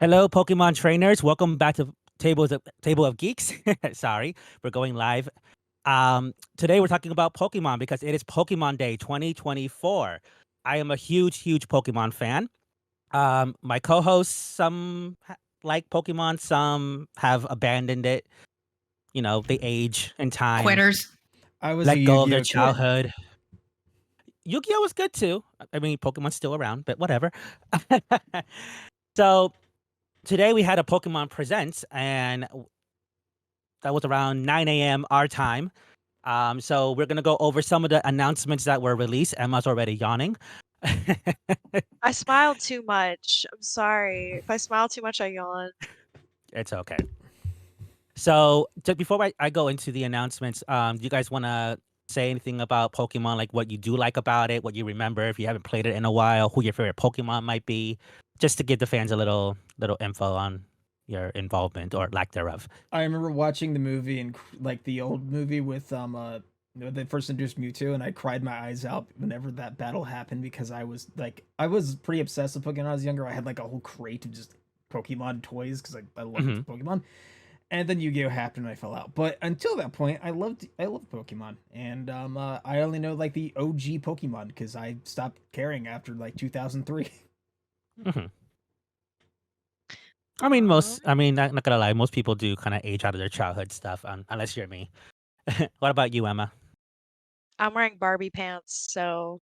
Hello, Pokemon trainers. Welcome back to Table of Geeks. Sorry, we're going live. Today we're talking about Pokemon because it is Pokemon Day 2024. I am a huge Pokemon fan. My co-hosts, some like Pokemon, some have abandoned it. You know, they age in time, Quitters. I was a let go of their Yu-Gi-Oh kid. childhood. Yu-Gi-Oh was good too. I mean, Pokemon's still around, but whatever. So today we had a Pokemon Presents, and that was around 9 a.m. our time. So we're gonna go over some of the announcements that were released. Emma's already yawning. I smiled too much. I'm sorry. If I smile too much, I yawn. It's okay. So just before I go into the announcements, do you guys want to say anything about Pokemon, like what you do like about it, what you remember if you haven't played it in a while, who your favorite Pokemon might be, just to give the fans a little info on your involvement or lack thereof. I remember watching the movie and like the old movie with they first introduced Mewtwo, and I cried my eyes out whenever that battle happened because I was pretty obsessed with Pokemon when I was younger. I had like a whole crate of just Pokemon toys because I loved Pokemon. And then Yu-Gi-Oh happened and I fell out. But until that point, I loved Pokemon. And I only know like the OG Pokemon because I stopped caring after like 2003. I mean, not gonna lie, most people do kind of age out of their childhood stuff, unless you're me. What about you, Emma? I'm wearing Barbie pants, so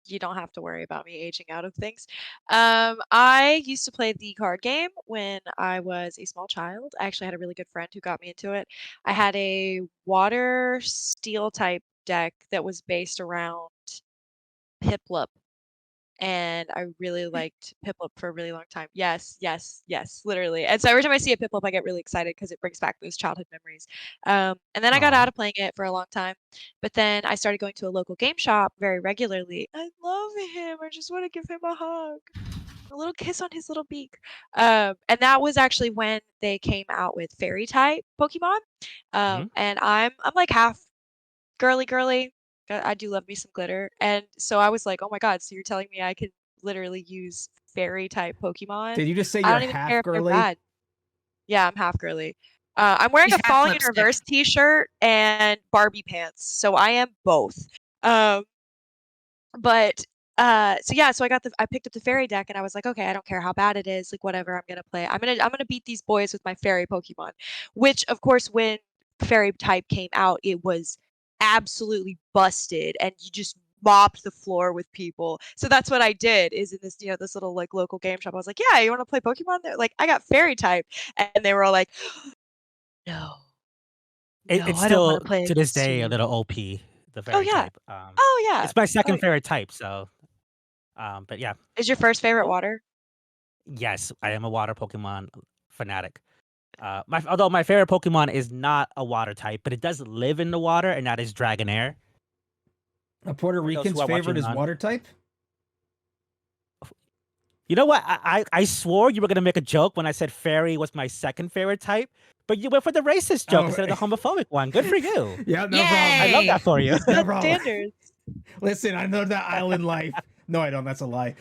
you don't have to worry about me aging out of things. I used to play the card game when I was a small child. I actually had a really good friend who got me into it. I had a water steel type deck that was based around Piplup, and I really liked Piplup for a really long time. Yes, literally. And so every time I see a Piplup, I get really excited because it brings back those childhood memories. And then I got out of playing it for a long time, but then I started going to a local game shop very regularly. I love him. I just want to give him a hug, a little kiss on his little beak. And that was actually when they came out with fairy type Pokemon. And I'm like half girly. I do love me some glitter. And so I was like, oh my God, so you're telling me I could literally use fairy type Pokemon? Did you just say I you're don't even care half if they're girly? bad. Yeah, I'm half girly. I'm wearing She's a half Falling in lipstick. Reverse t-shirt and Barbie pants, so I am both. But so I picked up the fairy deck and I was like, okay, I don't care how bad it is, like whatever, I'm gonna play. I'm gonna beat these boys with my fairy Pokemon. Which of course when fairy type came out, it was absolutely busted and you just mopped the floor with people. So that's what I did is in this, this little like local game shop. I was like, yeah, you wanna play Pokemon? They're like, I got fairy type. And they were all like, no. It's No, I don't still wanna play to this against day a you. little OP, the Oh fairy yeah. type. Oh yeah. It's my Oh second yeah. favorite type, so but yeah. Is your first favorite water? Yes, I am a water Pokemon fanatic. Although my favorite Pokemon is not a water type, but it does live in the water, and that is Dragonair. A Puerto For those Rican's who are favorite watching is on, water type? you know what? I swore you were gonna make a joke when I said fairy was my second favorite type, but you went for the racist joke instead of the homophobic one. Good for you. Yeah, no Yay! I love that for you. problem. No problem. Standards. Listen, I know that island life. No, I don't. That's a lie.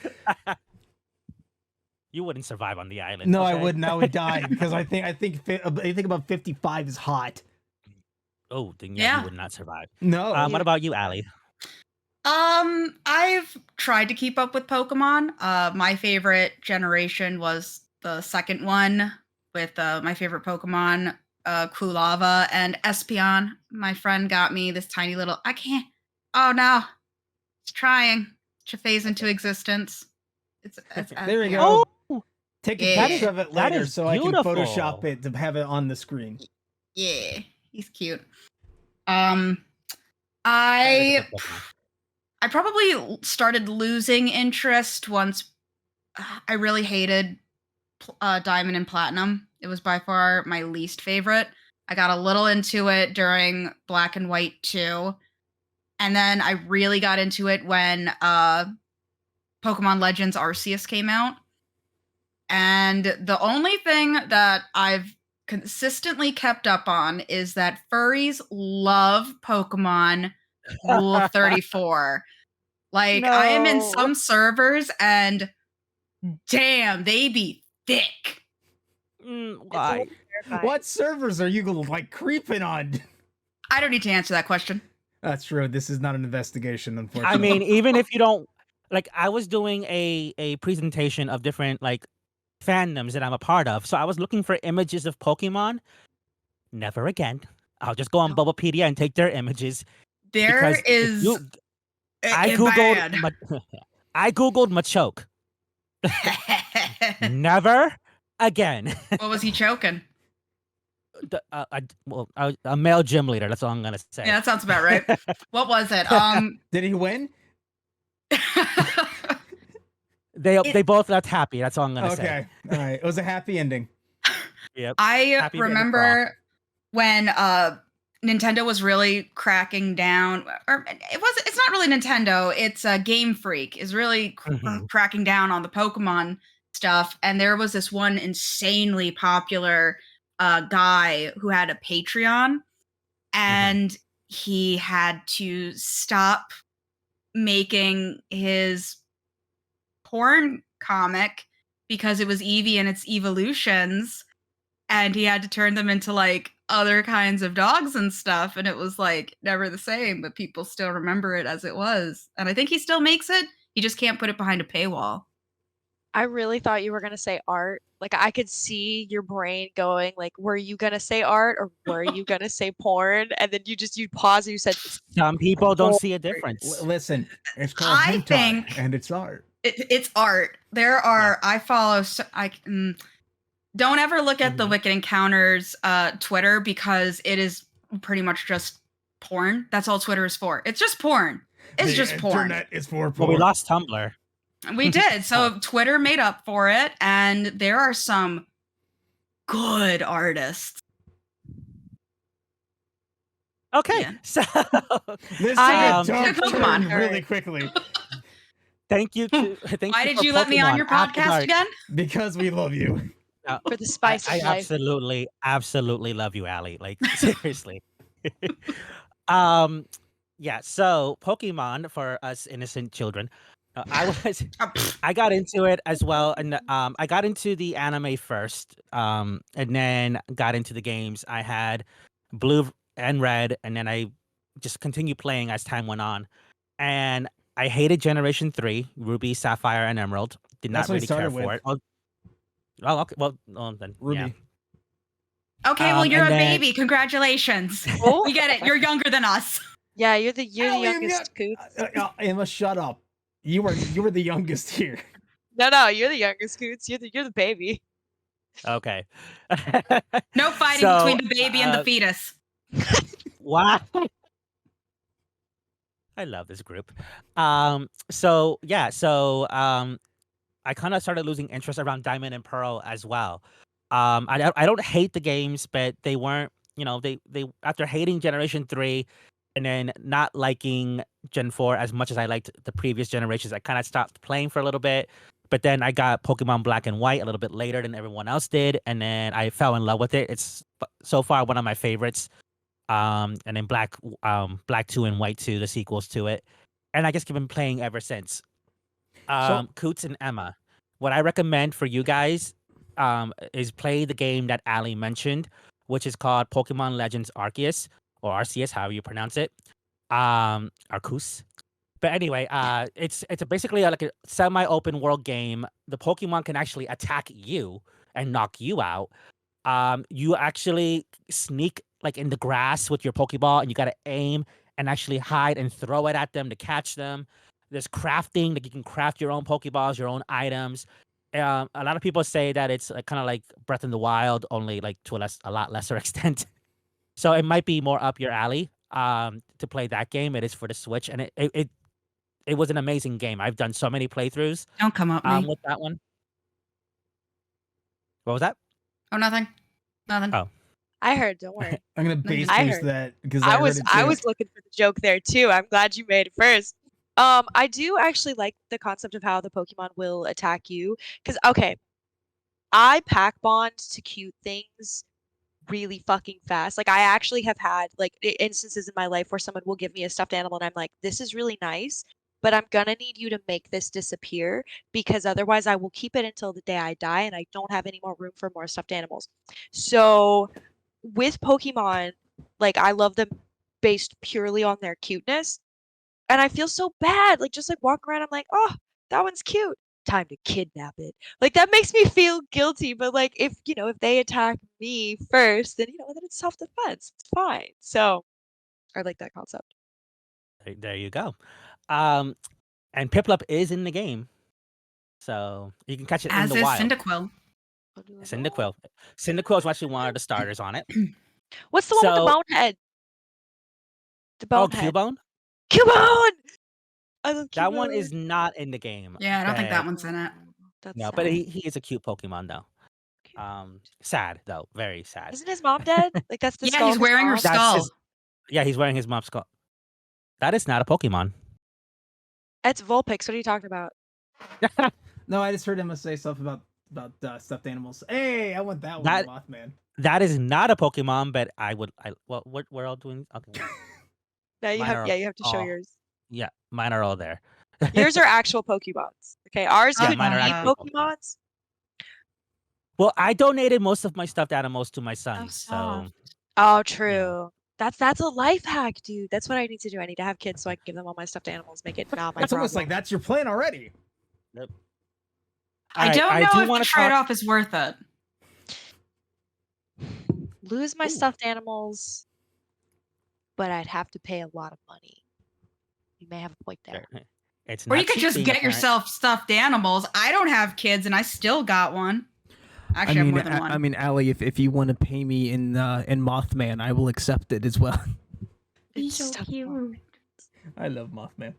You wouldn't survive on the island. No, okay? I wouldn't. I would die because I think anything above 55 is hot. Oh, then you Yeah. would not survive. No. What about you, Allie? I've tried to keep up with Pokemon. My favorite generation was the second one with my favorite Pokemon, Kulava and Espeon. My friend got me this tiny little. I can't. Oh no, it's trying to phase into existence. It's There we go. Oh, Take a Yeah. picture of it that later is so I can beautiful. Photoshop it to have it on the screen. Yeah, he's cute. That is I a good Pokemon. probably started losing interest once I really hated Diamond and Platinum. It was by far my least favorite. I got a little into it during Black and White 2. And then I really got into it when Pokemon Legends Arceus came out. And the only thing that I've consistently kept up on is that furries love Pokemon Rule 34. Like, I am in No. some servers and damn, they be thick. It's a Why? little terrifying. What servers are you like creeping on? I don't need to answer that question. That's true. This is not an investigation, I unfortunately. mean, even if you don't like, I was doing a presentation of different like fandoms that I'm a part of, so I was looking for images of Pokemon. Never again. I'll just go on No. Bubblepedia and take their images There because if is you, I bad. I googled Machoke. Never again. What was he choking? A male gym leader. That's all I'm gonna say. Yeah, that sounds about right. What was it? Did he win? They both left happy. That's all I'm gonna say. Okay. All right. It was a happy ending. Yep. I Happy ending for all. remember when Nintendo was really cracking down, or it's not really Nintendo, it's Game Freak is really cracking down on the Pokemon stuff, and there was this one insanely popular guy who had a Patreon, and he had to stop making his porn comic because it was Eevee and its evolutions, and he had to turn them into like other kinds of dogs and stuff, and it was like never the same, but people still remember it as it was, and I think he still makes it. He just can't put it behind a paywall. I really thought you were gonna say art. Like I could see your brain going like, were you gonna say art or were you gonna say porn? And then you paused and you said Some people don't see a difference. Listen, it's called I hentai, think- and it's art. It's art. There are I follow don't ever look at the Wicked Encounters Twitter, because it is pretty much just porn. That's all Twitter is for. It's just porn. It's just porn. Internet is for porn. Well, we lost Tumblr. We did. So Twitter made up for it, and there are some good artists. Okay, Yeah. so This I, took a Pokemon. turn really quickly thank you to thank Why you did for you let me on Pokemon your After podcast Dark. again? because we love you. for the spice I of life. absolutely love you, Allie. Like seriously. Yeah. So Pokemon for us innocent children. I got into it as well, and I got into the anime first, and then got into the games. I had Blue and Red, and then I just continued playing as time went on. And I hated Generation 3, Ruby, Sapphire, and Emerald. Did That's not what I really care started for with. it. Oh, okay. Well, then Ruby. Yeah. Okay, well, you're a and then- baby. Congratulations. Oh, We get it. You're younger than us. yeah, you're the Allie, youngest Coots. Emma, shut up. You were the youngest here. No, you're the youngest Coots. You're the baby. Okay. No fighting So, between the baby and the fetus. Wow. I love this group. I kind of started losing interest around Diamond and Pearl as well. I don't hate the games, but they weren't, they after hating Generation 3 and then not liking Gen 4 as much as I liked the previous generations, I kind of stopped playing for a little bit. But then I got Pokemon Black and White a little bit later than everyone else did, and then I fell in love with it. It's so far one of my favorites. And then Black 2 and White 2, the sequels to it. And I guess I've been playing ever since. Coots and Emma, what I recommend for you guys is play the game that Ali mentioned, which is called Pokemon Legends Arceus, or Arceus, however you pronounce it. Arceus. But anyway, it's basically like a semi-open world game. The Pokemon can actually attack you and knock you out. You actually sneak like in the grass with your Pokeball, and you gotta aim and actually hide and throw it at them to catch them. There's crafting, like you can craft your own Pokeballs, your own items. A lot of people say that it's kind of like Breath in the Wild, only like to a lot lesser extent. So it might be more up your alley to play that game. It is for the Switch, and it was an amazing game. I've done so many playthroughs Don't come up me. with that one. What was that? Oh, nothing. Nothing. Oh. I heard. Don't worry. I'm gonna base I case heard. that because I heard was it I too. was looking for the joke there too. I'm glad you made it first. I do actually like the concept of how the Pokemon will attack you. Because okay, I pack bond to cute things really fucking fast. Like I actually have had like instances in my life where someone will give me a stuffed animal and I'm like, this is really nice. but I'm gonna need you to make this disappear because otherwise I will keep it until the day I die and I don't have any more room for more stuffed animals. So with Pokemon, like I love them based purely on their cuteness. And I feel so bad, like just like walking around, I'm like, oh, that one's cute. Time to kidnap it. Like that makes me feel guilty, but like if if they attack me first, then then it's self-defense. It's fine. So I like that concept. There you go. Um, and Piplup is in the game, so you can catch it in As the is wild. Cyndaquil. Cyndaquil. Cyndaquil is actually one of the starters on it. What's the one with the So, bone head? The oh, bone head. Cubone? Cubone! I love That one Cubone. is not in the game. Yeah, I don't think that But one's in it. That's no, sad. but he is a cute Pokemon though. Cute. Sad though, very sad. Isn't his mom dead? Like that's the Yeah, skull he's of his wearing her mom? That's skull. his, yeah, he's wearing his mom's skull. That is not a Pokemon. That's Vulpix. What are you talking about? No, I just heard Emma say stuff about stuffed animals. Hey, I want that one, That- Mothman. That is not a Pokemon, but well, we're all doing okay. Yeah, Mine are you have to show all- yours. Yeah, mine are all there. Yours are actual Pokemons. Okay, ours Yeah, could mine are be actual Pokemons. Well, I donated most of my stuffed animals to my son, so soft. Oh, true. That's a life hack, dude. That's what I need to do. I need to have kids so I can give them all my stuffed animals. Make it not my It's almost problem. like that's your plan already. I Alright, don't I know do if the wanna talk- trade-off is worth it. Lose my Ooh. stuffed animals, but I'd have to pay a lot of money. You may have a point there. It's Or not you could cheap just being a get parent. yourself stuffed animals. I don't have kids, and I still got one. Actually, I have more than one. I mean, Allie, if you want to pay me in Mothman, I will accept it as well. It's so cute. I love Mothman.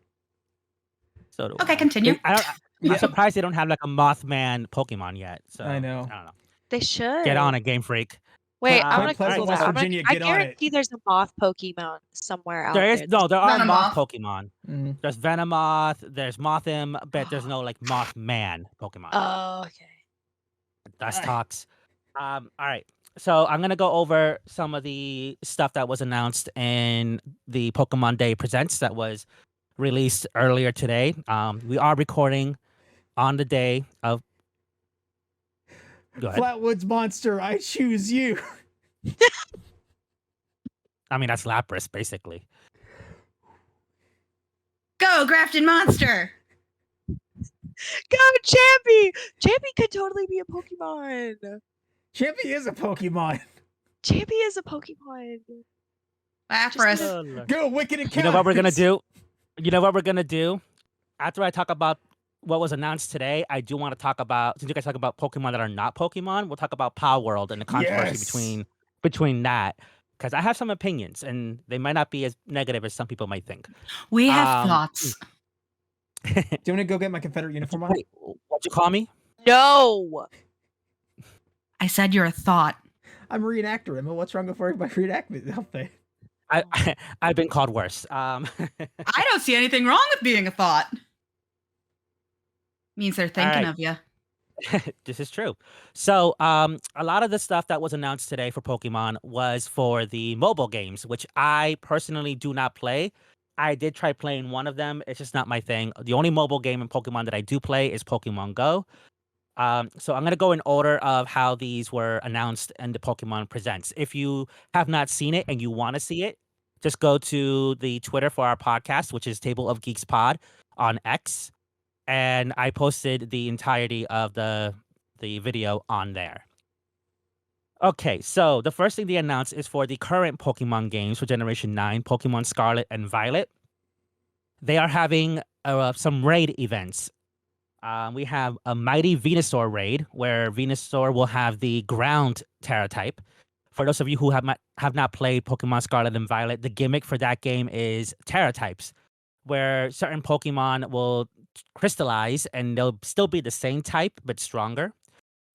So do Okay, I. continue. I'm Yeah. surprised they don't have like a Mothman Pokemon yet. So I know. I don't know. They should. Get on it, Game Freak. Wait, Uh, I'm gonna Pleasant, Google West that. Virginia, I get on it. guarantee there's a moth Pokemon somewhere out There there. is there are Venomoth. moth Pokemon. Mhm. There's Venomoth, there's Mothim, but there's no like Mothman Pokemon. Oh, okay. That's Alright. talks. All right. So I'm gonna go over some of the stuff that was announced in the Pokemon Day Presents that was released earlier today. We are recording on the day of. Go ahead. Flatwoods Monster, I choose you. I mean, that's Lapras, basically. Go, Grafton Monster! Go, Champy! Champy could totally be a Pokemon. Champy is a Pokemon. Champy is a Pokemon. Lapras. Oh, Lord. Go, Wicked and You know what we're gonna Cowards. do? You know what we're gonna do? After I talk about what was announced today, I do want to talk about, since you guys talk about Pokemon that are not Pokemon, we'll talk about Power World and the controversy Yes. between that. Because I have some opinions, and they might not be as negative as some people might think. We have Um, thoughts. Do you want to go get my Confederate uniform on? Wait, what'd you call me? No. I said you're a thought. I'm a reenactor, Emma. What's wrong with wearing my reenactment outfit? I've been called worse. I don't see anything wrong with being a thought. Means they're thinking Alright. of you. This is true. So, a lot of the stuff that was announced today for Pokemon was for the mobile games, which I personally do not play. I did try playing one of them. It's just not my thing. The only mobile game in Pokemon that I do play is Pokemon Go. So I'm gonna go in order of how these were announced in the Pokemon Presents. If you have not seen it and you want to see it, just go to the Twitter for our podcast, which is Table of Geeks Pod on X, and I posted the entirety of the video on there. Okay, so the first thing they announced is for the current Pokemon games for Generation 9, Pokemon Scarlet and Violet. They are having some raid events. We have a Mighty Venusaur raid, where Venusaur will have the ground Terra type. For those of you who have not played Pokemon Scarlet and Violet, the gimmick for that game is Terra types, where certain Pokemon will crystallize and they'll still be the same type but stronger,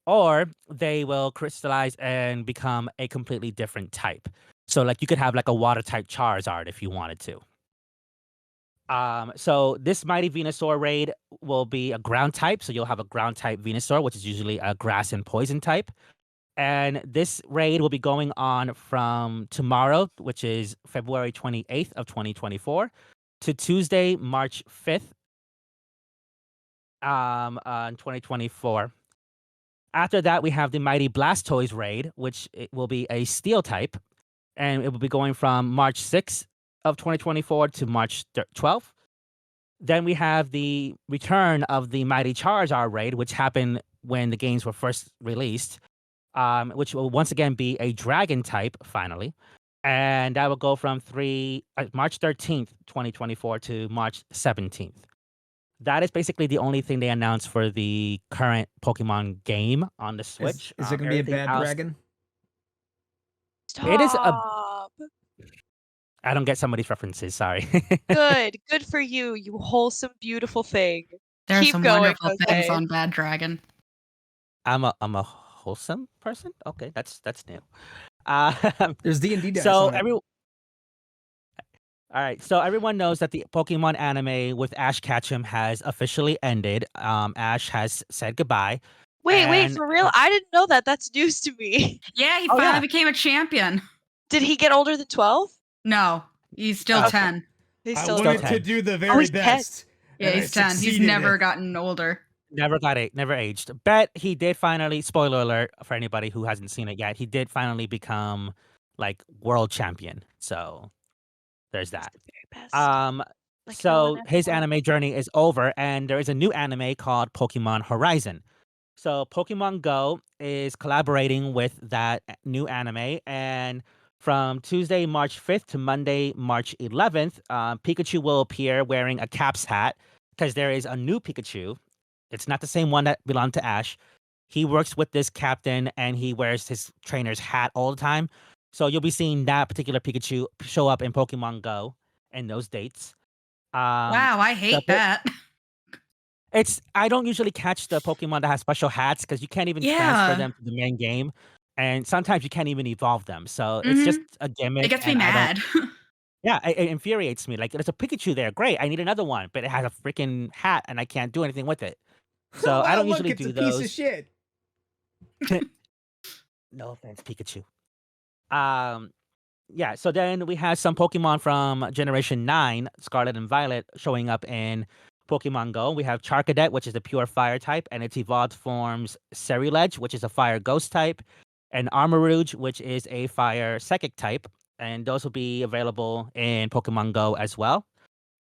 or they will crystallize and become a completely different type. So like you could have like a water type Charizard if you wanted to. So this Mighty Venusaur raid will be a ground type, so you'll have a ground type Venusaur, which is usually a grass and poison type. And this raid will be going on from tomorrow, which is February 28th of 2024, to Tuesday, March 5th in 2024. After that, we have the Mighty Blastoise raid, which it will be a Steel type, and it will be going from March 6th of 2024 to March 12th. Then we have the return of the Mighty Charizard raid, which happened when the games were first released, which will once again be a Dragon type finally, and that will go from March 13th, 2024 to March 17th. That is basically the only thing they announced for the current Pokemon game on the Switch. Is it gonna be a Everything bad else, dragon? it is a. Stop. I don't get some of these references. Sorry. Good. Good for you, you wholesome, beautiful thing. There are Keep some going, wonderful things Jose. on Bad Dragon. I'm a wholesome person. Okay, that's new. Um, There's D&D dice so on it. all right. So everyone knows that the Pokemon anime with Ash Ketchum has officially ended. Ash has said goodbye. Wait, And for real? I didn't know that. That's news to me. Yeah, he oh finally yeah, became a champion. Did he get older than 12? No, he's still Oh, 10. He's I still still wanted to 10. do the Oh, very he's 10. best. Yeah, and I he's 10. He's succeeded. never gotten older. Never aged. But he did finally, spoiler alert for anybody who hasn't seen it yet, he did finally become like world champion. So there's He's that. the very best. Um, Like no one so his ever. anime journey is over, and there is a new anime called Pokemon Horizon. So Pokemon Go is collaborating with that new anime, and from Tuesday, March 5th to Monday, March 11th, Pikachu will appear wearing a Caps hat because there is a new Pikachu. It's not the same one that belonged to Ash. He works with this captain, and he wears his trainer's hat all the time. So you'll be seeing that particular Pikachu show up in Pokemon Go in those dates. Um, Wow, I the hate that. it's I don't usually catch the Pokemon that have special hats because you can't even transfer Yeah. them to the main game, and sometimes you can't even evolve them. So it's Mhm. just a It gimmick, gets me and I don't. mad. Yeah, it infuriates me. Like there's a Pikachu there, great. I need another one, but it has a freaking hat, and I can't do anything with it. So I Wow, don't look, usually it's a do piece of those. shit. No offense, Pikachu. Um, yeah. So then we have some Pokemon from Generation 9, Scarlet and Violet, showing up in Pokemon Go. We have Charcadet, which is a pure fire type, and its evolved forms Ceruledge, which is a fire ghost type, and Armarouge, which is a fire psychic type. And those will be available in Pokemon Go as well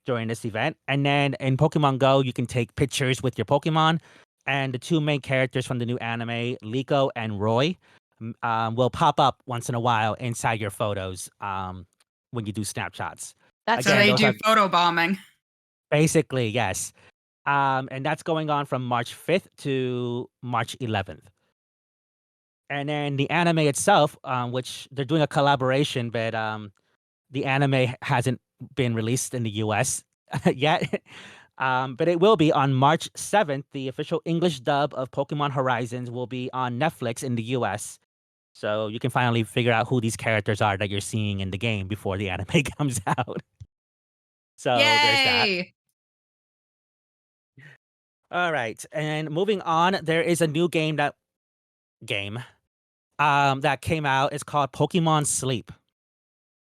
during this event. And then in Pokemon Go, you can take pictures with your Pokemon. And the two main characters from the new anime, Liko and Roy, will pop up once in a while inside your photos when you do snapshots. That's So Again, they those do are amazing. photo bombing. basically, yes. And that's going on from March 5th to March 11th. And then the anime itself, which they're doing a collaboration, but the anime hasn't been released in the US yet. But it will be on March 7th. The official English dub of Pokemon Horizons will be on Netflix in the US. So you can finally figure out who these characters are that you're seeing in the game before the anime comes out. So there's that. Yay! All right. And moving on, there is a new game that came out. It's called Pokemon Sleep.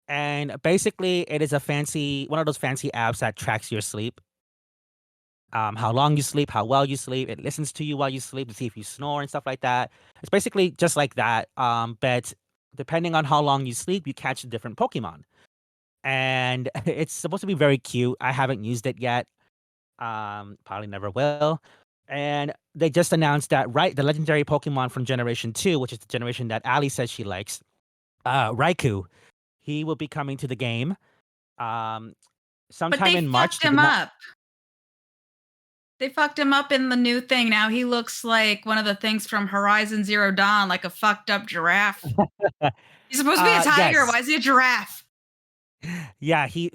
And basically it is a one of those fancy apps that tracks your sleep. How long you sleep, how well you sleep. It listens to you while you sleep to see if you snore and stuff like that. It's basically just like that. But depending on how long you sleep, you catch a different Pokemon. And it's supposed to be very cute. I haven't used it yet. Probably never will. And they just announced that the legendary Pokemon from Generation 2, which is the generation that Ali says she likes, Raikou, he will be coming to the game um, But sometime they in March. fucked They him did not. up. They fucked him up in the new thing. Now he looks like one of the things from Horizon Zero Dawn, like a fucked up giraffe. He's supposed to be a tiger. Yes. Why is he a giraffe? Yeah, he's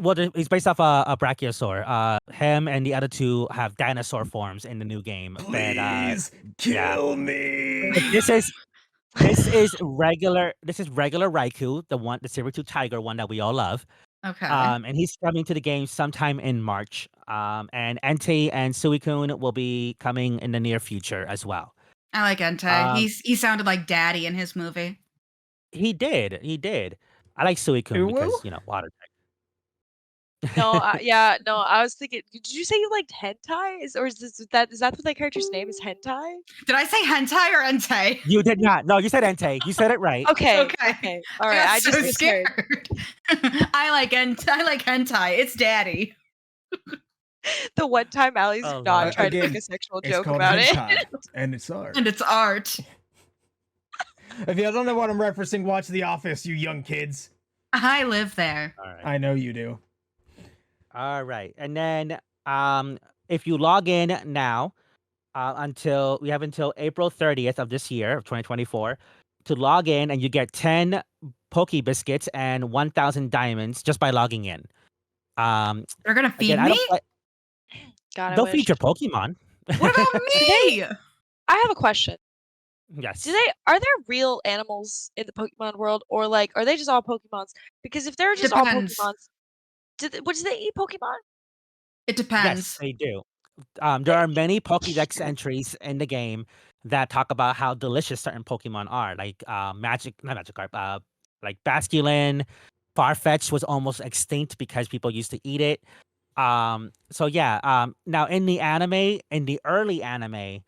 based off a brachiosaur. Him and the other two have dinosaur forms in the new game. But Please yeah, kill me. but this is regular Raikou, the saber-tooth tiger one that we all love. Okay. And he's coming to the game sometime in March. And Entei and Suicune will be coming in the near future as well. I like Entei. Um, He sounded like Daddy in his movie. he did. I like Suicune Uwu? because water type. No, yeah, no, I was thinking, did you say you liked hentai? Is that what that character's name is, hentai? Did I say hentai or ente? You did not. No, you said Entei. You said it right. Okay, Okay. okay, all I right. got I just so misheard. scared. I like hentai. It's daddy. The one time Allie's Oh, not Lord. trying to make Again, a sexual it's joke called about it. hentai, and it's art. And it's art. If you don't know what I'm referencing, watch The Office, you young kids. I live there. All right. I know you do. All right. And then if you log in now, until we have until April 30th of this year of 2024 to log in, and you get 10 Poke Biscuits and 1,000 diamonds just by logging in. They're gonna feed Again, I me? don't play. God, I They'll wish. feed your Pokemon. What about me? I have a question. Yes. Are there real animals in the Pokemon world, or like are they just all Pokemons? Because if they're just all Depends. Pokemons, do they eat Pokemon? It Yes, depends. they do. There are many Pokédex entries in the game that talk about how delicious certain Pokemon are, like not Magikarp, like Basculin, Farfetch was almost extinct because people used to eat it. So yeah, now in the early anime,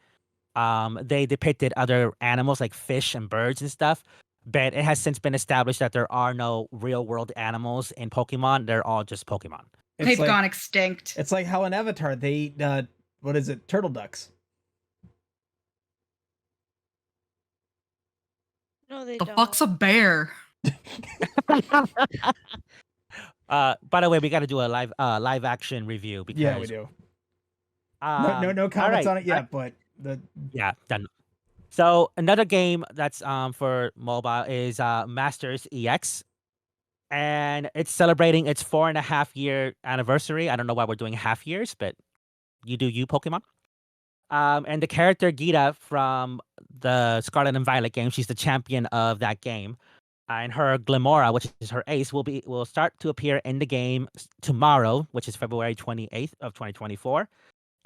they depicted other animals like fish and birds and stuff. But it has since been established that there are no real world animals in Pokemon. They're all just Pokemon. It's They've like gone extinct. it's like how in Avatar they eat what is it, turtle ducks. No, they The don't. fuck's a bear? By the way, we got to do a live action review because Yeah, we do. No all comments right, on it yet, but the yeah, done. So another game that's for mobile is Masters EX, and it's celebrating its 4.5 year anniversary. I don't know why we're doing half years, but you do you, Pokemon. And the character Gita from the Scarlet and Violet game, she's the champion of that game. And her Glimora, which is her ace, will start to appear in the game tomorrow, which is February 28th of 2024.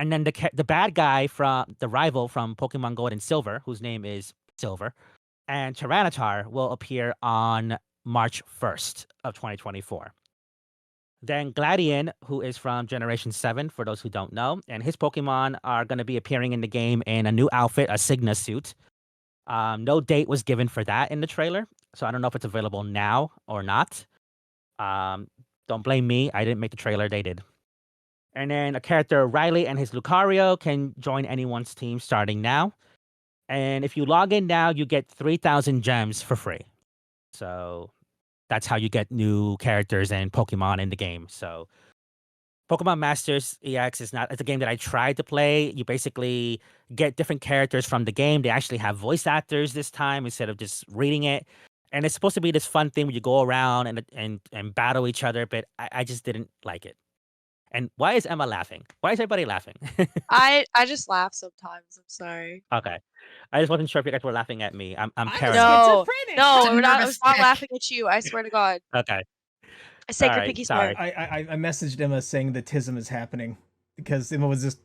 And then the bad guy from the rival from Pokemon Gold and Silver, whose name is Silver, and Tyranitar will appear on March 1st of 2024. Then Gladion, who is from Generation 7, for those who don't know, and his Pokemon are going to be appearing in the game in a new outfit, a Signa suit. No date was given for that in the trailer, so I don't know if it's available now or not. Don't blame me. I didn't make the trailer. They did. And then a character, Riley, and his Lucario can join anyone's team starting now. And if you log in now, you get 3,000 gems for free. So that's how you get new characters and Pokemon in the game. So Pokemon Masters EX it's a game that I tried to play. You basically get different characters from the game. They actually have voice actors this time instead of just reading it. And it's supposed to be this fun thing where you go around and battle each other, but I just didn't like it. And why is Emma laughing? Why is everybody laughing? I just laugh sometimes. I'm sorry. Okay. I just wasn't sure if you guys were laughing at me. I'm I'm paranoid. No, schizophrenic. no, It's a we're not. I nervous was not tick. laughing at you. I swear to God. Okay. I said All your right, pinky sorry. swear. I messaged Emma saying the tism is happening because Emma was just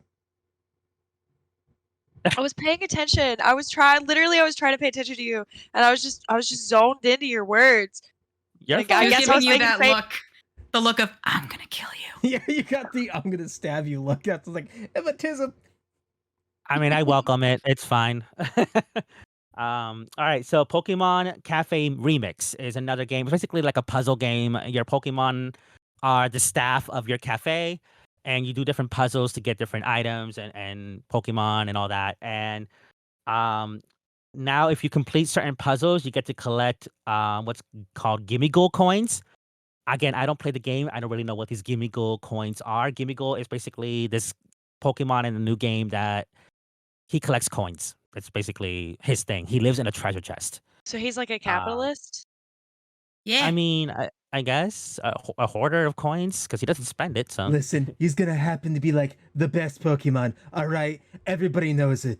I was paying attention. I was trying to pay attention to you, and I was just zoned into your words. You're Like, She I fine. was guess I giving was you making that fake. look. The look of, I'm gonna kill you. yeah, you got the I'm gonna stab you look. That's like Emma tism. I mean, I welcome it. It's fine. All right. So Pokemon Cafe Remix is another game. It's basically like a puzzle game. Your Pokemon are the staff of your cafe, and you do different puzzles to get different items and Pokemon and all that. And um, now, if you complete certain puzzles, you get to collect what's called Gimme Gold coins. Again, I don't play the game. I don't really know what these Gimme Gold coins are. Gimme Gold is basically this Pokemon in the new game that he collects coins. It's basically his thing. He lives in a treasure chest. So he's like a Um, capitalist. Yeah. I mean, I guess a hoarder of coins because he doesn't spend it. So Listen, he's gonna happen to be like the best Pokemon. All right, everybody knows it.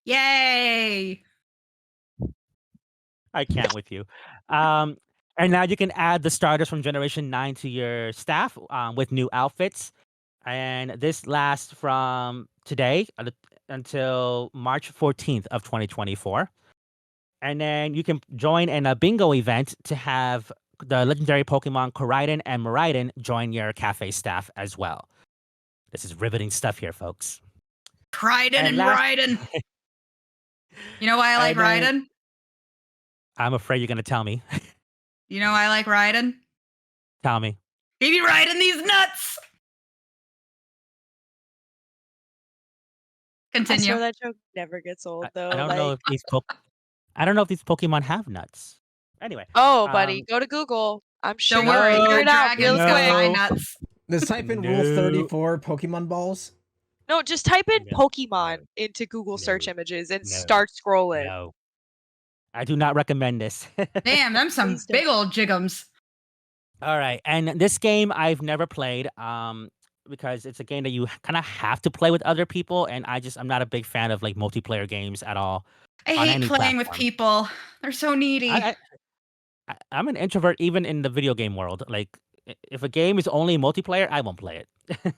Yay. I can't with you. And now you can add the starters from Generation 9 to your staff with new outfits. And this lasts from today until March 14th of 2024. And then you can join in a bingo event to have the legendary Pokemon Koraidon and Miraidon join your cafe staff as well. This is riveting stuff here, folks. Raiden And and last, Raiden. You know why I like and then Raiden? I'm afraid you're gonna tell me. You know why I like Raiden? Tell me. Baby Raiden these nuts. I Continue. swear that joke never gets old I though. don't know Like, if these I don't know if these Pokemon have nuts. Anyway, oh, buddy, go to Google. I'm sure Don't you'll worry, figure your it out real dragon's got quick. my no, nuts. Let's type in Rule no, 34 Pokemon balls. No, just type in no, Pokemon no, into Google search no, images and no, start scrolling. no. I do not recommend this. Damn, them some Please don't. big old jiggums. All right, and this game I've never played, because it's a game that you kind of have to play with other people, and I'm not a big fan of like multiplayer games at all I on hate any playing with platform. people. They're so needy. I'm an introvert even in the video game world. Like, if a game is only multiplayer, I won't play it.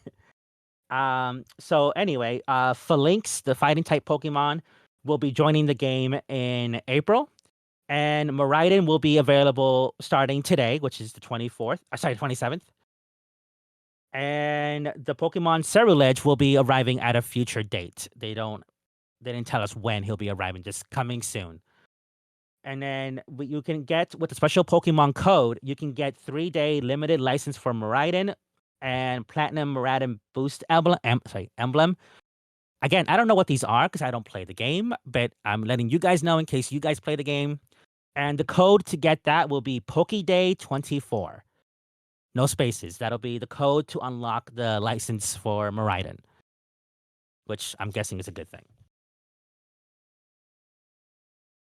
So anyway, Phalanx, the fighting type Pokemon, will be joining the game in April. And Miraidon will be available starting today, which is the 24th. Sorry, 27th. And the Pokemon Cerulege will be arriving at a future date. They didn't tell us when he'll be arriving, just coming soon. And then you can get, with a special Pokemon code, you can get 3-day limited license for Miraidon and Platinum Miraidon Boost emblem. Again, I don't know what these are because I don't play the game, but I'm letting you guys know in case you guys play the game. And the code to get that will be PokéDay24. No spaces. That'll be the code to unlock the license for Miraidon, which I'm guessing is a good thing.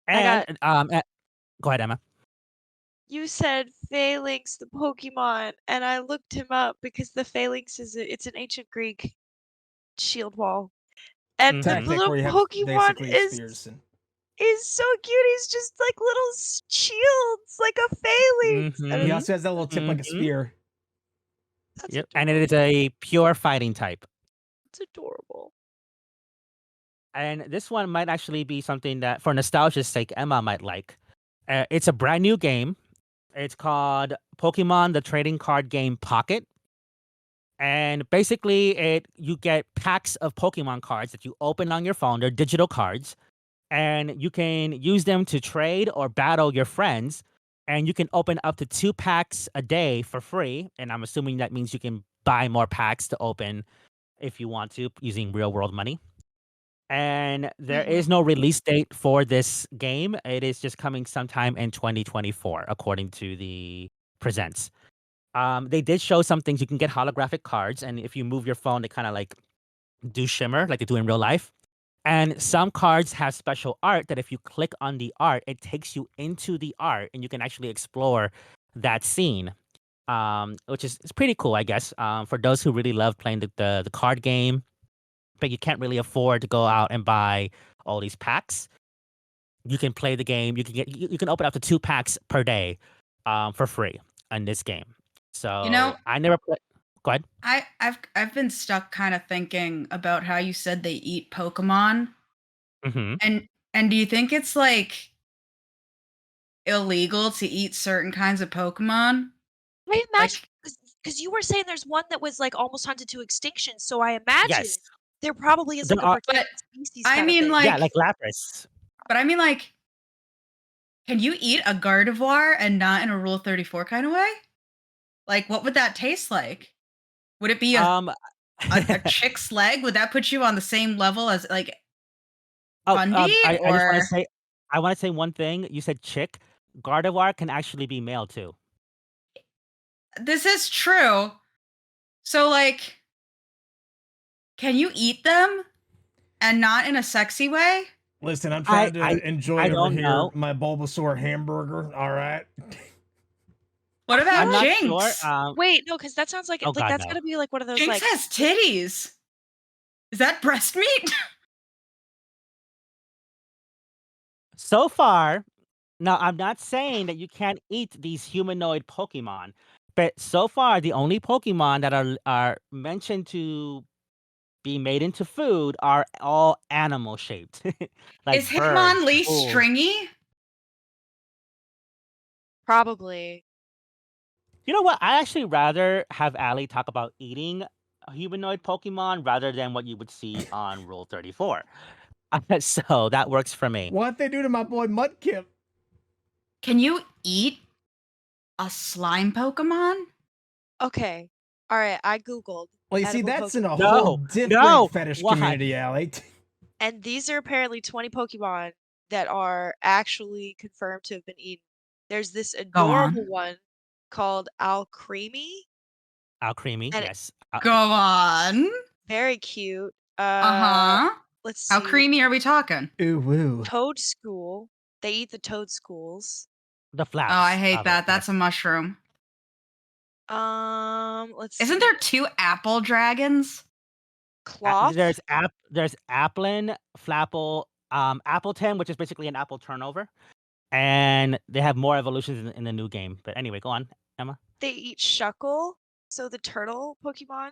I got. And go ahead, Emma. You said Phalanx, the Pokemon, and I looked him up because the Phalanx it's an ancient Greek shield wall, and the Mhm. Tactic blue where you have Pokemon basically is spears and so cute. He's just like little shields, like a Phalanx. And he Mhm. also has that little tip like a Mhm. spear. that's Yep. And it is adorable. a pure fighting type. It's adorable. And this one might actually be something that, for nostalgia's sake, Emma might like. It's a brand new game. It's called Pokemon the Trading Card Game Pocket. And basically, you get packs of Pokemon cards that you open on your phone. They're digital cards. And you can use them to trade or battle your friends. And you can open up to 2 packs a day for free. And I'm assuming that means you can buy more packs to open if you want to using real world money. And there is no release date for this game. It is just coming sometime in 2024, according to the presents. They did show some things. You can get holographic cards, and if you move your phone, they kind of like do shimmer like they do in real life. And some cards have special art that if you click on the art, it takes you into the art, and you can actually explore that scene. Which is it's pretty cool, I guess. For those who really love playing the card game, but you can't really afford to go out and buy all these packs. You can play the game. You can open up to 2 packs per day, for free in this game. You know, So I never played. Go ahead. I've been stuck kind of thinking about how you said they eat Pokemon. Hmm. And do you think it's like illegal to eat certain kinds of Pokemon? I imagine Like, because you were saying there's one that was like almost hunted to extinction, so I imagine Yes, there probably is there like a are. but protected species I kind of mean thing. Yeah, like like Lapras. but I mean like can you eat a Gardevoir and not in a Rule 34 kind of way? Like what would that taste like? Would it be a Um. a chick's leg? Would that put you on the same level as like Oh, Bundy I just want to or say, I want to say one thing. You said chick. Gardevoir can actually be male too. this is true. So like can you eat them and not in a sexy way? Listen, I'm I trying I to enjoy I over don't here know. my Bulbasaur hamburger. All right. What I'm about What? not sure. Jinx? Wait, no, because that sounds Oh like God, that's no. gonna be like one of those Jinx like has titties. Is that breast meat? So far, now I'm not saying that you can't eat these humanoid Pokemon, but so far the only Pokemon that are mentioned to be made into food are all animal shaped, Is like birds, Hitmonlee bulls. stringy? probably. You know what? I actually rather have Allie talk about eating a humanoid Pokemon rather than what you would see on Rule 34. So that works for me. What'd they do to my boy Mudkip? Can you eat a slime Pokemon? Okay. All right. I Googled Well, you see, edible that's in a Pokemon. whole No, different no. fetish Why? community, Allie. And these are apparently 20 Pokemon that are actually confirmed to have been eaten. There's this Go adorable on. one called Alcremie, Alcremie, and yes. Go on. very cute. Uh-huh. Let's How see. creamy are we talking? Ooh woo. Toadstool. They eat the toadstools. The Oh, flaps. I hate of that. it, That's a yes. mushroom. Let's Isn't see. there 2 apple dragons? Cloth? There's Applin, Flapple, Appleton, which is basically an apple turnover, and they have more evolutions in the new game. But anyway, go on, Emma. They eat Shuckle, so the turtle Pokemon.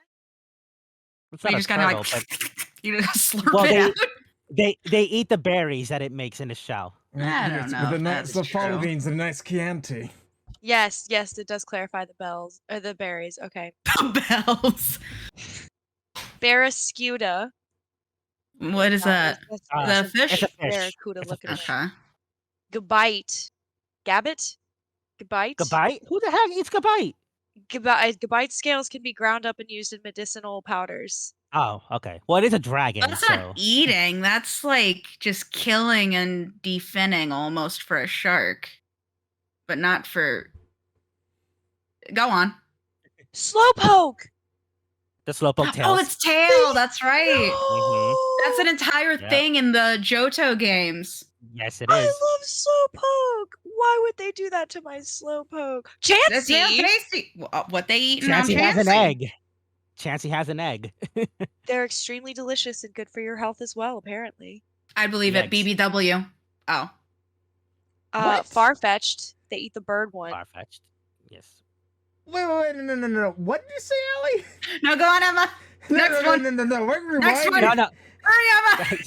It's But not you a just kind of turtle, like but you just slurp well, it out. they eat the berries that it makes in the shell. I don't know if that's the fava true. beans and a nice Chianti. Yes, it does clarify the bells or the berries. Okay. Bells. Barraskewda. What is that? That's The a It's a fish? fish. barracuda It's a looking. fish. Okay. Gabite. Gabbit? Gabite? Gabite? Who the heck eats gabite? Gabite scales can be ground up and used in medicinal powders. Oh, okay. Well, it is a dragon, That's so not eating. That's like just killing and definning almost for a shark. But not for. Go on. Slowpoke! the slowpoke Oh, tails. it's tail. That's right. Mhm. That's an entire Yep. thing in the Johto games. Yes, it I is. love Slowpoke! Why would they do that to my Slowpoke? The tail Chansey! tasty. What they eating on Chansey has an Chansey? egg. Chansey has an egg. They're extremely delicious and good for your health as well, apparently. I believe The it. eggs. BBW. Oh. What? Farfetch'd. They eat the bird one. Far-fetched. Yes. Wait, no. What did you say, Allie? No, go on, Emma. Next one. No. We're Next one. No, no. Hurry, Emma.